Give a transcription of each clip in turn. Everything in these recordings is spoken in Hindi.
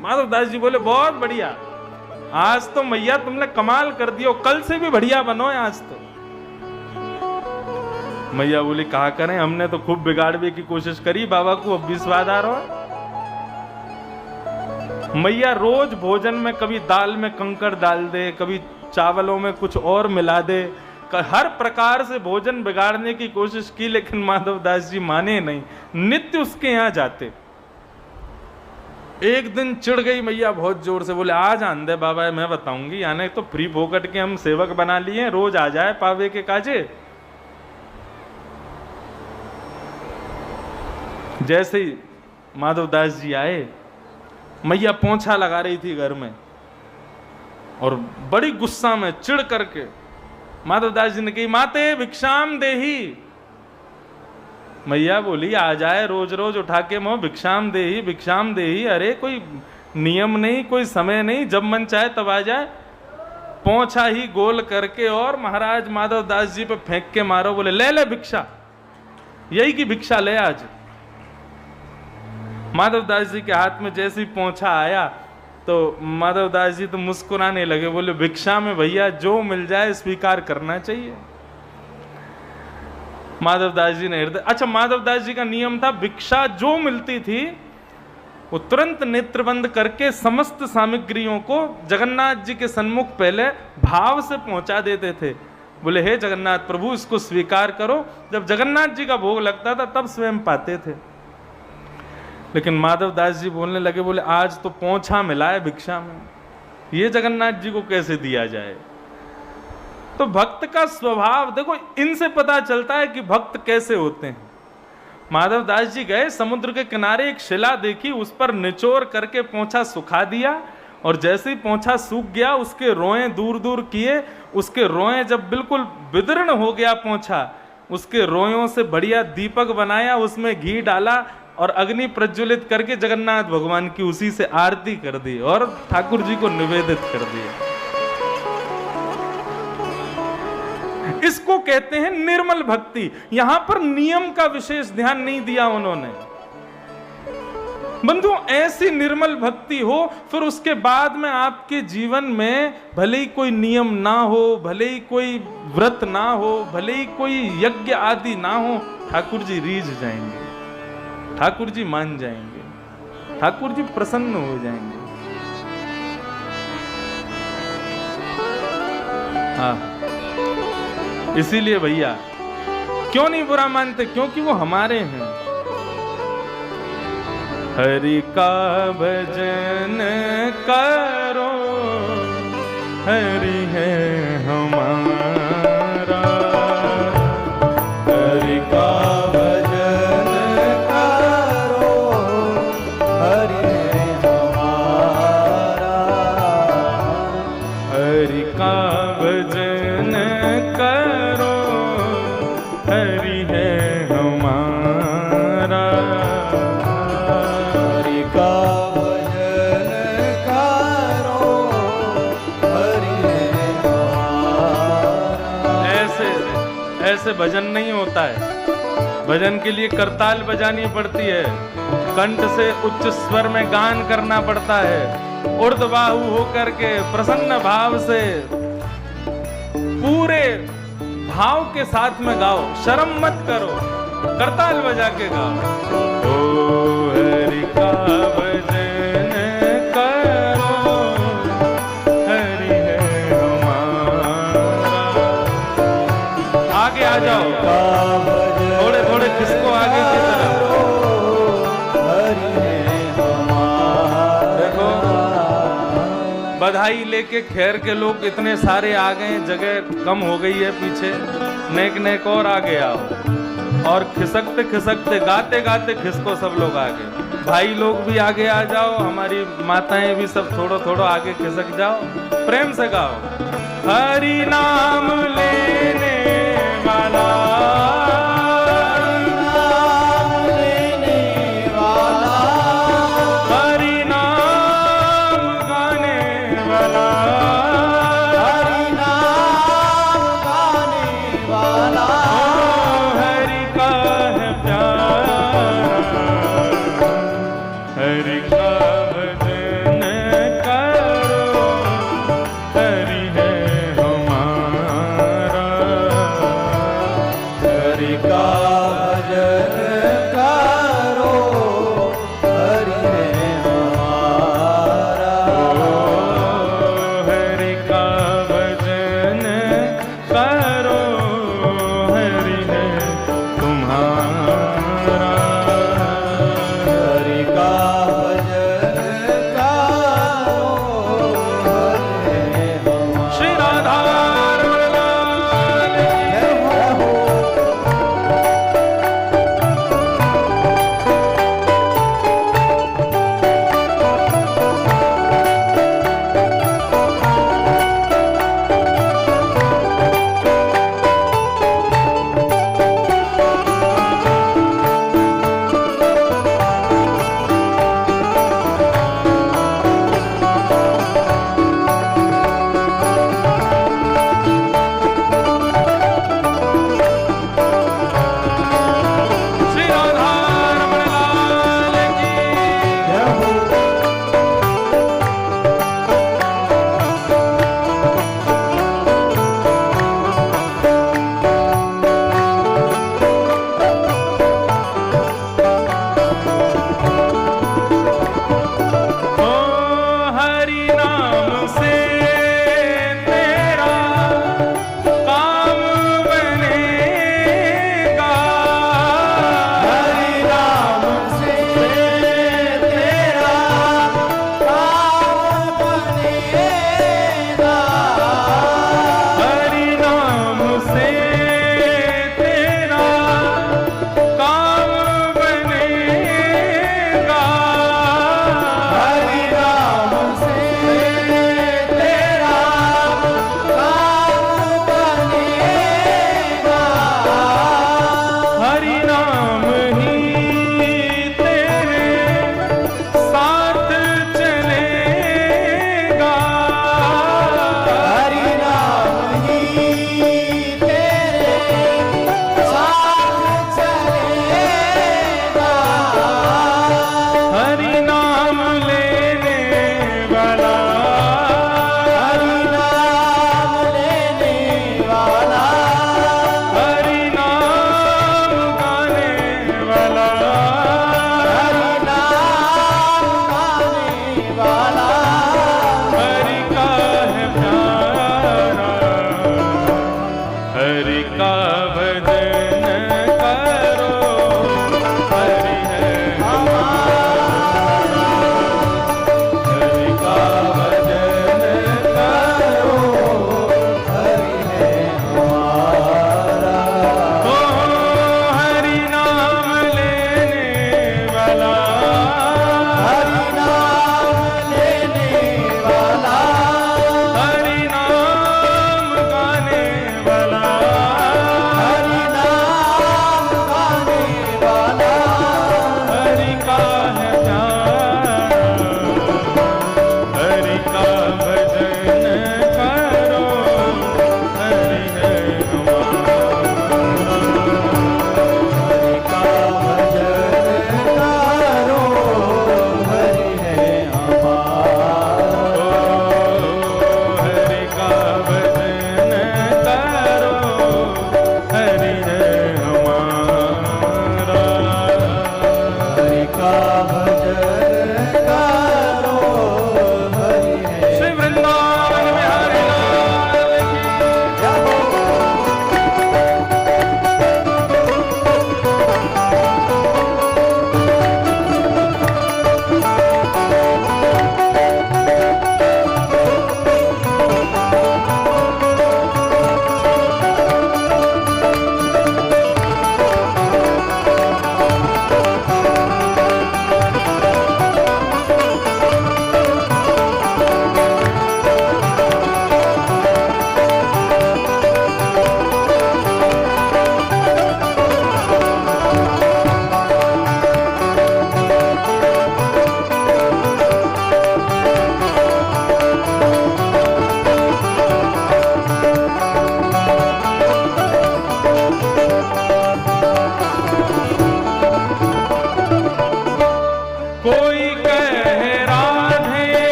माधवदास जी बोले बहुत बढ़िया, आज तो मैया तुमने कमाल कर दिया, कल से भी बढ़िया बनो आज तो। मैया बोली कहा करें, हमने तो खूब बिगाड़ने की कोशिश करी, बाबा को अब भी स्वाद आ रहा है। मैया रोज भोजन में कभी दाल में कंकड़ डाल दे, कभी चावलों में कुछ और मिला दे, हर प्रकार से भोजन बिगाड़ने की कोशिश की, लेकिन माधवदास जी माने नहीं, नित्य उसके यहां जाते। एक दिन चिढ़ गई मैया बहुत जोर से, बोले आज आन दे बाबा, मैं बताऊंगी, यानी तो फ्री फोकट के हम सेवक बना लिए, रोज आ जाए पावे के काजे। जैसे ही माधवदास जी आए, मैया पोंछा लगा रही थी घर में और बड़ी गुस्सा में चिढ़ करके माधवदास जी ने कही, माते भिक्षाम देही। मैया बोली आ जाए रोज रोज उठा के मोह भिक्षाम देही भिक्षाम देही, अरे कोई नियम नहीं, कोई समय नहीं, जब मन चाहे तब आ जाए। पोंछा ही गोल करके और महाराज माधवदास जी पे फेंक के मारो, बोले ले ले भिक्षा, यही की भिक्षा ले आज। माधवदास जी के हाथ में जैसे ही पोंछा आया तो माधवदास जी तो मुस्कुराने लगे, बोले भिक्षा में भैया जो मिल जाए स्वीकार करना चाहिए। माधवदास जी ने हृदय, अच्छा माधवदास जी का नियम था, भिक्षा जो मिलती थी वो तुरंत नेत्र बंद करके समस्त सामग्रियों को जगन्नाथ जी के सन्मुख पहले भाव से पहुंचा देते थे। बोले हे जगन्नाथ प्रभु इसको स्वीकार करो, जब जगन्नाथ जी का भोग लगता था तब स्वयं पाते थे। लेकिन माधवदास जी बोलने लगे, बोले आज तो पोंछा मिला है भिक्षा में, ये जगन्नाथ जी को कैसे दिया जाए। तो भक्त का स्वभाव देखो, इनसे पता चलता है कि भक्त कैसे होते हैं। माधवदास जी गए समुद्र के किनारे, एक शिला देखी, उस पर निचोड़ करके पोंछा सुखा दिया, और जैसे ही पोंछा सूख गया उसके रोए दूर दूर किए, उसके रोए जब बिल्कुल विदीर्ण हो गया पोंछा, उसके रोयों से बढ़िया दीपक बनाया, उसमें घी डाला और अग्नि प्रज्वलित करके जगन्नाथ भगवान की उसी से आरती कर दी और ठाकुर जी को निवेदित कर दिया। इसको कहते हैं निर्मल भक्ति। यहां पर नियम का विशेष ध्यान नहीं दिया उन्होंने। बंधु ऐसी निर्मल भक्ति हो, फिर उसके बाद में आपके जीवन में भले ही कोई नियम ना हो, भले ही कोई व्रत ना हो, भले ही कोई यज्ञ आदि ना हो, ठाकुर जी रीझ जाएंगे, ठाकुर जी मान जाएंगे, ठाकुर जी प्रसन्न हो जाएंगे। हाँ, इसीलिए भैया क्यों नहीं बुरा मानते, क्योंकि वो हमारे हैं। हरि का भजन करो, हरि है हमारा, हरि का भजन करो, हरि है हमारा, हरि का भजन करो, हरि है हमारा, हरि का भजन करो, हरि है हमारा। ऐसे भजन नहीं होता है। भजन के लिए करताल बजानी पड़ती है, कंठ से उच्च स्वर में गान करना पड़ता है, ऊर्ध्वबाहु होकर के प्रसन्न भाव से पूरे भाव के साथ में गाओ, शर्म मत करो, करताल बजा के गाओ। ओ हरि का भजन करो, हरि है हमारा। आगे आ जाओ, थोड़े थोड़े किसको आगे की तरफ। हरि है हमारा। देखो बधाई लेके खैर के लोग इतने सारे आ गए, जगह कम हो गई है पीछे, नेक नेक और आगे आओ, और खिसकते खिसकते गाते गाते खिसको सब लोग आगे। भाई लोग भी आगे आ जाओ, हमारी माताएं भी सब थोड़ा थोड़ा आगे खिसक जाओ, प्रेम से गाओ। हरि नाम लेने वाला, हरि का भजन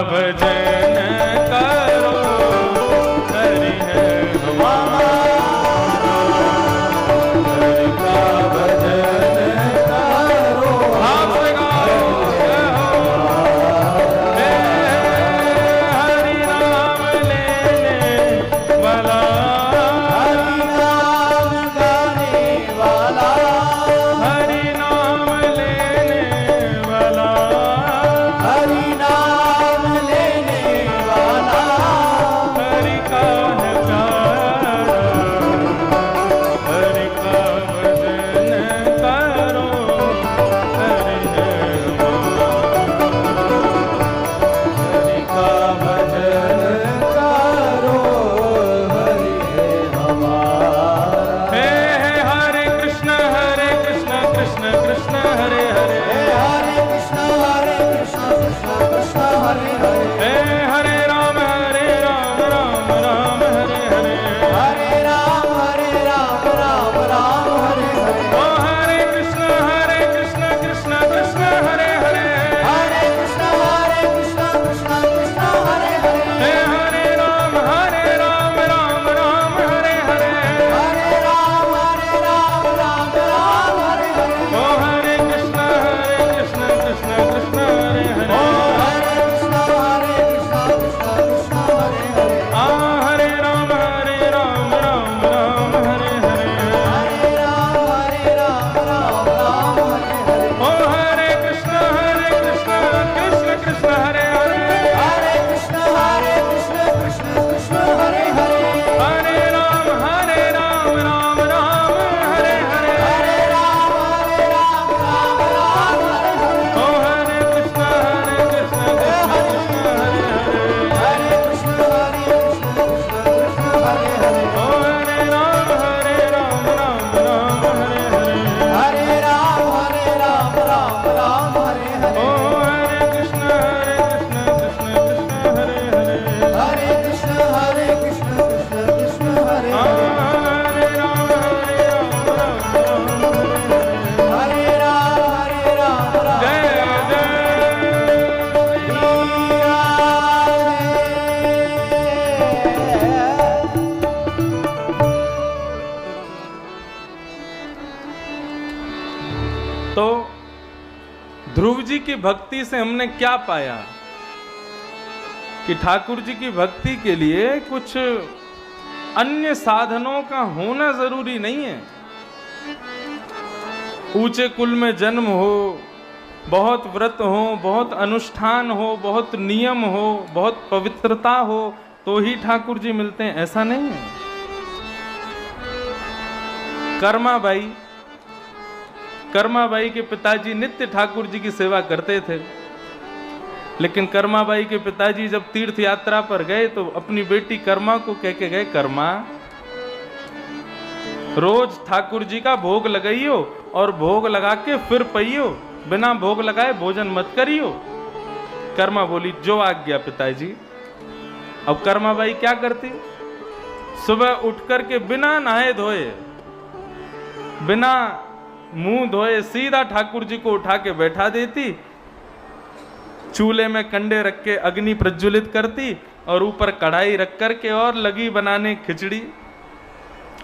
भजन करो, हरि है हमारा, हरि का भजन करो। आप गाओ हरि नाम लेने वाला, हरि नाम गाने वाला, हरि नाम लेने वाला, हरि नाम लेने वाला, हरि का है प्यारा, हरि का भजन करो, हरि है हमारा, हरि का भजन करो, हरि है हमारा। हे हरे कृष्ण कृष्ण कृष्ण हरे हरे, हरे कृष्ण कृष्ण कृष्ण हरे हरे, हे हरे राम राम राम हरे हरे, हरे राम राम राम हरे हरे। ओ हरे कृष्ण कृष्ण कृष्ण हरे हरे, हरे कृष्ण कृष्ण कृष्ण हरे हरे, हे हरे राम राम राम हरे हरे, हरे राम राम हरे हरे। ओ हरे कृष्ण कृष्ण कृष्ण हरे हरे, ओ हरे कृष्ण कृष्ण हरे हरे, आ हरे राम राम राम हरे हरे, हरे राम राम हरे हरे। ओ हरे कृष्ण कृष्ण कृष्ण हरे हरे, हरे कृष्ण कृष्ण कृष्ण हरे हरे, हरे राम राम राम हरे हरे, हरे राम राम हरे हरे। ओ हरे कृष्ण कृष्ण कृष्ण हरे हरे, हरे कृष्ण कृष्ण हरे हरे। ओ हरे राम राम हरे हरे, हरे राम राम हरे हरे। ओ हरे कृष्ण कृष्ण हरे हरे, हरे कृष्ण कृष्ण हरे हरे। हरे राम राम हरे राम जय जय तो ध्रुव जी की भक्ति से हमने क्या पाया कि ठाकुर जी की भक्ति के लिए कुछ अन्य साधनों का होना जरूरी नहीं है। ऊंचे कुल में जन्म हो, बहुत व्रत हो, बहुत अनुष्ठान हो, बहुत नियम हो, बहुत पवित्रता हो, तो ही ठाकुर जी मिलते हैं, ऐसा नहीं है। कर्माबाई के पिताजी नित्य ठाकुर जी की सेवा करते थे, लेकिन कर्माबाई के पिताजी जब तीर्थ यात्रा पर गए तो अपनी बेटी कर्मा को कह के गए, कर्मा रोज ठाकुर जी का भोग लगाइयो और भोग लगा के फिर पइयो, बिना भोग लगाए भोजन मत करियो। कर्मा बोली, जो आज्ञा पिताजी। अब कर्माबाई क्या करती, सुबह उठ करके बिना नहाए धोए, बिना मुंह धोए सीधा ठाकुर जी को उठा के बैठा देती, चूल्हे में कंडे रख के अग्नि प्रज्वलित करती और ऊपर कढ़ाई रख करके और लगी बनाने खिचड़ी।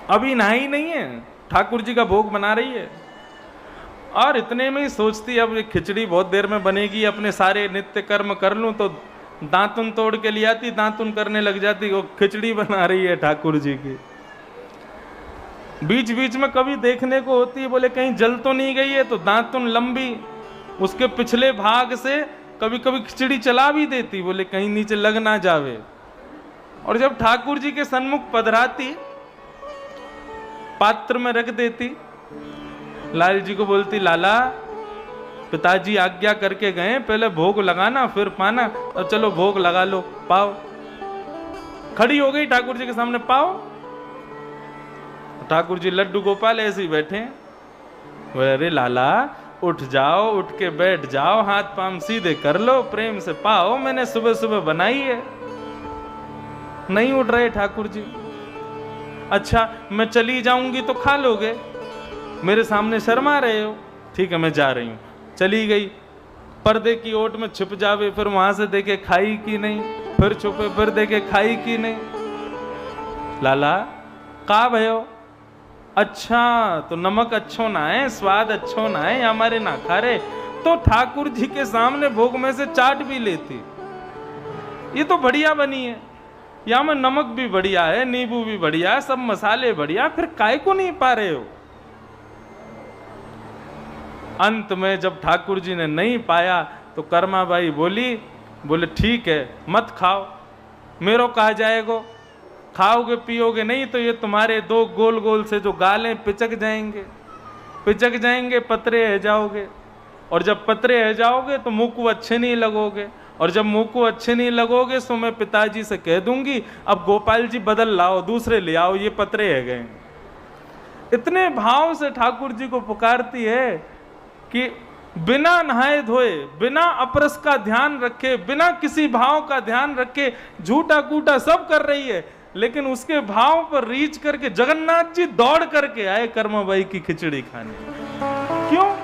अभी नहाई नहीं है, ठाकुर जी का भोग बना रही है, और इतने में ही सोचती अब खिचड़ी बहुत देर में बनेगी, अपने सारे नित्य कर्म कर लूं, तो दांतुन तोड़ के ले आती, दांतुन करने लग जाती, वो खिचड़ी बना रही है ठाकुर जी की। बीच बीच में कभी देखने को होती है, बोले कहीं जल तो नहीं गई है, तो दांतुन लंबी उसके पिछले भाग से कभी कभी खिचड़ी चला भी देती, बोले कहीं नीचे लग ना जावे। और जब ठाकुर जी के सन्मुख पधराती, पात्र में रख देती, लाल जी को बोलती, लाला पिताजी आज्ञा करके गए, पहले भोग लगाना फिर पाना, और चलो भोग लगा लो, पाओ। खड़ी हो गई ठाकुर जी के सामने, पाओ। ठाकुर जी लड्डू गोपाल ऐसे ही बैठे, बोले अरे लाला उठ जाओ, उठ के बैठ जाओ, हाथ पांव सीधे कर लो, प्रेम से पाओ, मैंने सुबह सुबह बनाई है। नहीं उठ रहे ठाकुर जी। अच्छा मैं चली जाऊंगी तो खा लोगे, मेरे सामने शर्मा रहे हो, ठीक है मैं जा रही हूं। चली गई, पर्दे की ओट में छिप जावे, फिर वहां से देखे खाई की नहीं, फिर छुपे, फिर देखे खाई की नहीं। लाला का भयो? अच्छा तो नमक अच्छो ना है, स्वाद अच्छो ना है, हमारे ना खा रहे तो ठाकुर जी के सामने भोग में से चाट भी लेती। ये तो बढ़िया बनी है, यहाँ में नमक भी बढ़िया है, नींबू भी बढ़िया है, सब मसाले बढ़िया, फिर काय को नहीं पा रहे हो? अंत में जब ठाकुर जी ने नहीं पाया तो कर्माबाई बोले ठीक है मत खाओ, मेरो कहा जाएगो, खाओगे पियोगे नहीं तो ये तुम्हारे दो गोल गोल से जो गालें पिचक जाएंगे, पतरे रह जाओगे, और जब पतरे रह जाओगे तो मुंह को अच्छे नहीं लगोगे, और जब मुंह को अच्छे नहीं लगोगे तो मैं पिताजी से कह दूंगी अब गोपाल जी बदल लाओ, दूसरे ले आओ, ये पतरे रह गए। इतने भाव से ठाकुर जी को पुकारती है कि बिना नहाए धोए, बिना अपरस का ध्यान रखे, बिना किसी भाव का ध्यान रखे झूठा कूटा सब कर रही है, लेकिन उसके भाव पर रीच करके जगन्नाथ जी दौड़ करके आए कर्माबाई की खिचड़ी खाने। क्यों?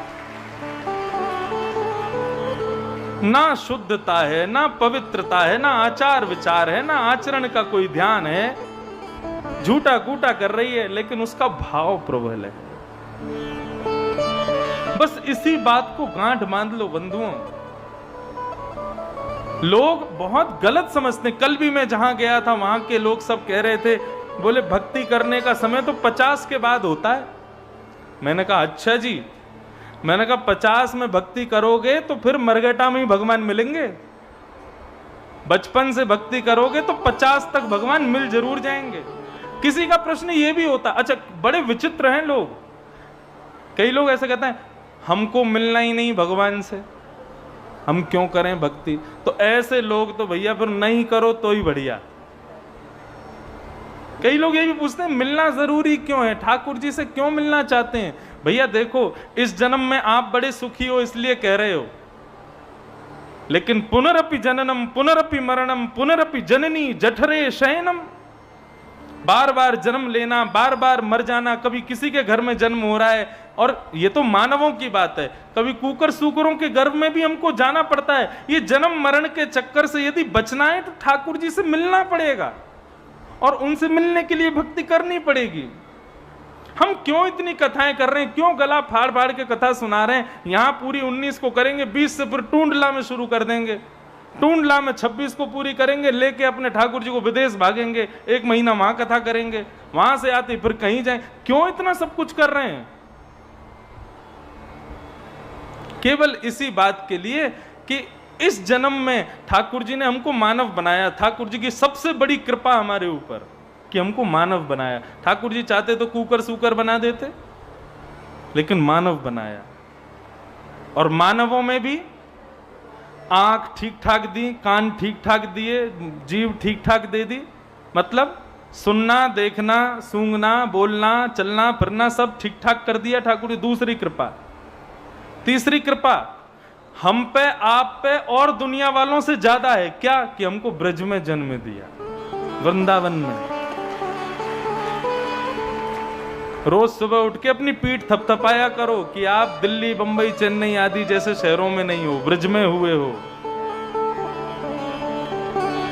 ना शुद्धता है, ना पवित्रता है, ना आचार विचार है, ना आचरण का कोई ध्यान है, झूठा कूटा कर रही है, लेकिन उसका भाव प्रबल है। बस इसी बात को गांठ बांध लो बंधुओं। लोग बहुत गलत समझते। कल भी मैं जहां गया था वहां के लोग सब कह रहे थे, बोले भक्ति करने का समय तो 50 के बाद होता है। मैंने कहा अच्छा जी, मैंने कहा 50 में भक्ति करोगे तो फिर मरगटा में ही भगवान मिलेंगे, बचपन से भक्ति करोगे तो 50 तक भगवान मिल जरूर जाएंगे। किसी का प्रश्न ये भी होता, अच्छा बड़े विचित्र हैं लोग, कई लोग ऐसे कहते हैं हमको मिलना ही नहीं भगवान से, हम क्यों करें भक्ति। तो ऐसे लोग तो भैया फिर नहीं करो तो ही बढ़िया। कई लोग ये भी पूछते हैं मिलना जरूरी क्यों है, ठाकुर जी से क्यों मिलना चाहते हैं। भैया देखो, इस जन्म में आप बड़े सुखी हो इसलिए कह रहे हो, लेकिन पुनरपि जननम पुनरपि मरणम पुनरपि जननी जठरे शयनम, बार बार जन्म लेना, बार बार मर जाना, कभी किसी के घर में जन्म हो रहा है, और ये तो मानवों की बात है, कभी कुकर सूकरों के गर्भ में भी हमको जाना पड़ता है। ये जन्म मरण के चक्कर से यदि बचना है तो ठाकुर जी से मिलना पड़ेगा, और उनसे मिलने के लिए भक्ति करनी पड़ेगी। हम क्यों इतनी कथाएं कर रहे हैं, क्यों गला फाड़ फाड़ के कथा सुना रहे हैं। यहां पूरी 19 को करेंगे, 20 से फिर टूंडला में शुरू कर देंगे, टूंडला में 26 को पूरी करेंगे, लेके अपने ठाकुर जी को विदेश भागेंगे, 1 महीना वहां कथा करेंगे, वहां से आते फिर कहीं जाएं। क्यों इतना सब कुछ कर रहे हैं? केवल इसी बात के लिए कि इस जन्म में ठाकुर जी ने हमको मानव बनाया। ठाकुर जी की सबसे बड़ी कृपा हमारे ऊपर कि हमको मानव बनाया। ठाकुर जी चाहते तो कुकर सूकर बना देते, लेकिन मानव बनाया। और मानवों में भी आंख ठीक ठाक दी, कान ठीक ठाक दिए, जीभ ठीक ठाक दे दी, मतलब सुनना, देखना, सूंघना, बोलना, चलना फिरना सब ठीक ठाक कर दिया ठाकुर जी। दूसरी कृपा। तीसरी कृपा हम पे, आप पे और दुनिया वालों से ज्यादा है। क्या? कि हमको ब्रज में जन्म दिया, वृंदावन में। रोज सुबह उठ के अपनी पीठ थपथपाया करो कि आप दिल्ली, बंबई, चेन्नई आदि जैसे शहरों में नहीं हो, ब्रज में हुए हो।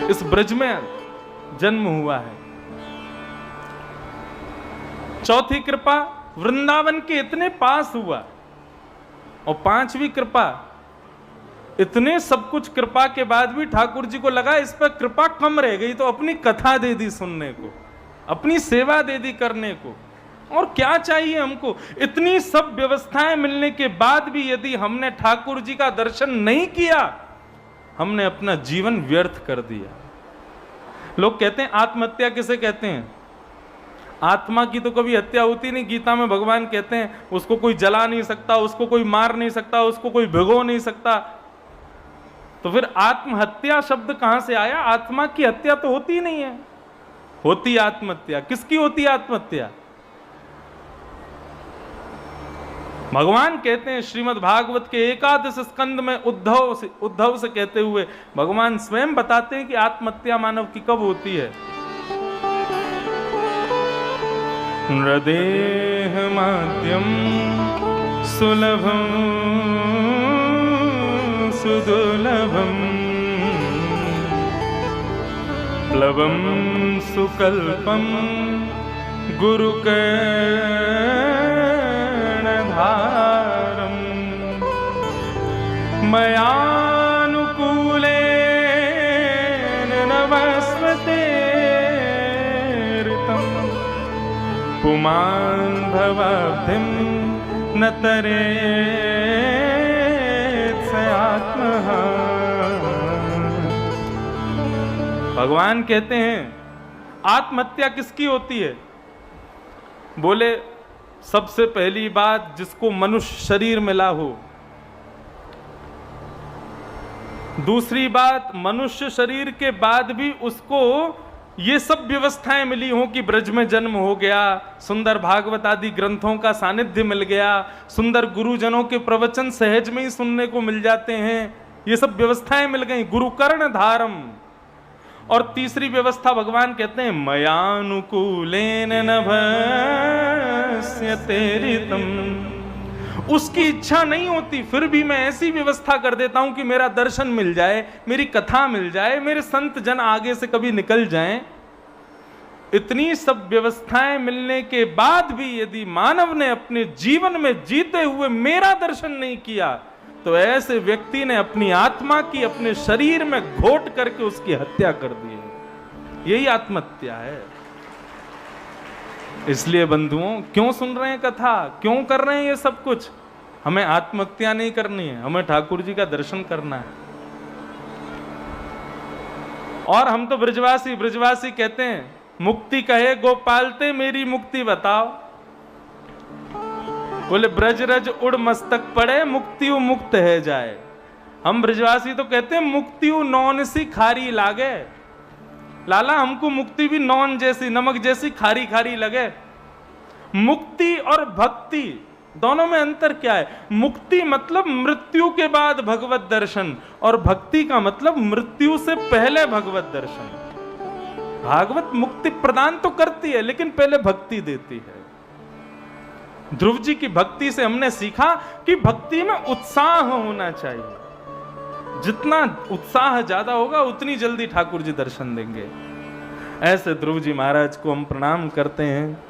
इस ब्रज में जन्म हुआ है। चौथी कृपा वृंदावन के इतने पास हुआ। और पांचवी कृपा, इतने सब कुछ कृपा के बाद भी ठाकुर जी को लगा इस पर कृपा कम रह गई, तो अपनी कथा दे दी सुनने को, अपनी सेवा दे दी करने को। और क्या चाहिए हमको? इतनी सब व्यवस्थाएं मिलने के बाद भी यदि हमने ठाकुर जी का दर्शन नहीं किया, हमने अपना जीवन व्यर्थ कर दिया। लोग कहते हैं आत्महत्या किसे कहते हैं? आत्मा की तो कभी हत्या होती नहीं। गीता में भगवान कहते हैं उसको कोई जला नहीं सकता, उसको कोई मार नहीं सकता, उसको कोई भिगो नहीं सकता। तो फिर आत्महत्या शब्द कहां से आया? आत्मा की हत्या तो होती ही नहीं है, होती आत्महत्या। किसकी होती आत्महत्या? भगवान कहते हैं श्रीमद् भागवत के 11 स्कंद में उद्धव से कहते हुए भगवान स्वयं बताते हैं कि आत्महत्या मानव की कब होती है। नृदेह माध्यम सुलभम सुदुर्लभम प्लवम सुकल्पम गुरुकर्णधारम मयानुकूलेन नवस्वतेर्तं पुमान् भवाब्धिं न तरेत् स आत्मः। भगवान कहते हैं आत्महत्या किसकी होती है? बोले सबसे पहली बात जिसको मनुष्य शरीर मिला हो, दूसरी बात मनुष्य शरीर के बाद भी उसको ये सब व्यवस्थाएं मिली हों कि ब्रज में जन्म हो गया, सुंदर भागवत आदि ग्रंथों का सानिध्य मिल गया, सुंदर गुरुजनों के प्रवचन सहज में ही सुनने को मिल जाते हैं, ये सब व्यवस्थाएं मिल गई, गुरुकर्ण धारम। और तीसरी व्यवस्था भगवान कहते हैं मयानुकूलेन नभस्यते ऋतम्। उसकी इच्छा नहीं होती फिर भी मैं ऐसी व्यवस्था कर देता हूं कि मेरा दर्शन मिल जाए, मेरी कथा मिल जाए, मेरे संत जन आगे से कभी निकल जाएं। इतनी सब व्यवस्थाएं मिलने के बाद भी यदि मानव ने अपने जीवन में जीते हुए मेरा दर्शन नहीं किया तो ऐसे व्यक्ति ने अपनी आत्मा की अपने शरीर में घोट करके उसकी हत्या कर दी है। यही आत्महत्या है। इसलिए बंधुओं, क्यों सुन रहे हैं कथा, क्यों कर रहे हैं ये सब कुछ? हमें आत्महत्या नहीं करनी है, हमें ठाकुर जी का दर्शन करना है। और हम तो ब्रजवासी कहते हैं मुक्ति कहे गोपालते मेरी मुक्ति बताओ। बोले ब्रज रज उड़ मस्तक पड़े मुक्तियु मुक्त है जाए। हम ब्रजवासी तो कहते हैं मुक्तियु नौन सी खारी लागे। लाला हमको मुक्ति भी नौन जैसी, नमक जैसी खारी खारी लगे। मुक्ति और भक्ति दोनों में अंतर क्या है? मुक्ति मतलब मृत्यु के बाद भगवत दर्शन, और भक्ति का मतलब मृत्यु से पहले भगवत दर्शन। भागवत मुक्ति प्रदान तो करती है लेकिन पहले भक्ति देती है। ध्रुव जी की भक्ति से हमने सीखा कि भक्ति में उत्साह होना चाहिए। जितना उत्साह ज्यादा होगा उतनी जल्दी ठाकुर जी दर्शन देंगे। ऐसे ध्रुव जी महाराज को हम प्रणाम करते हैं।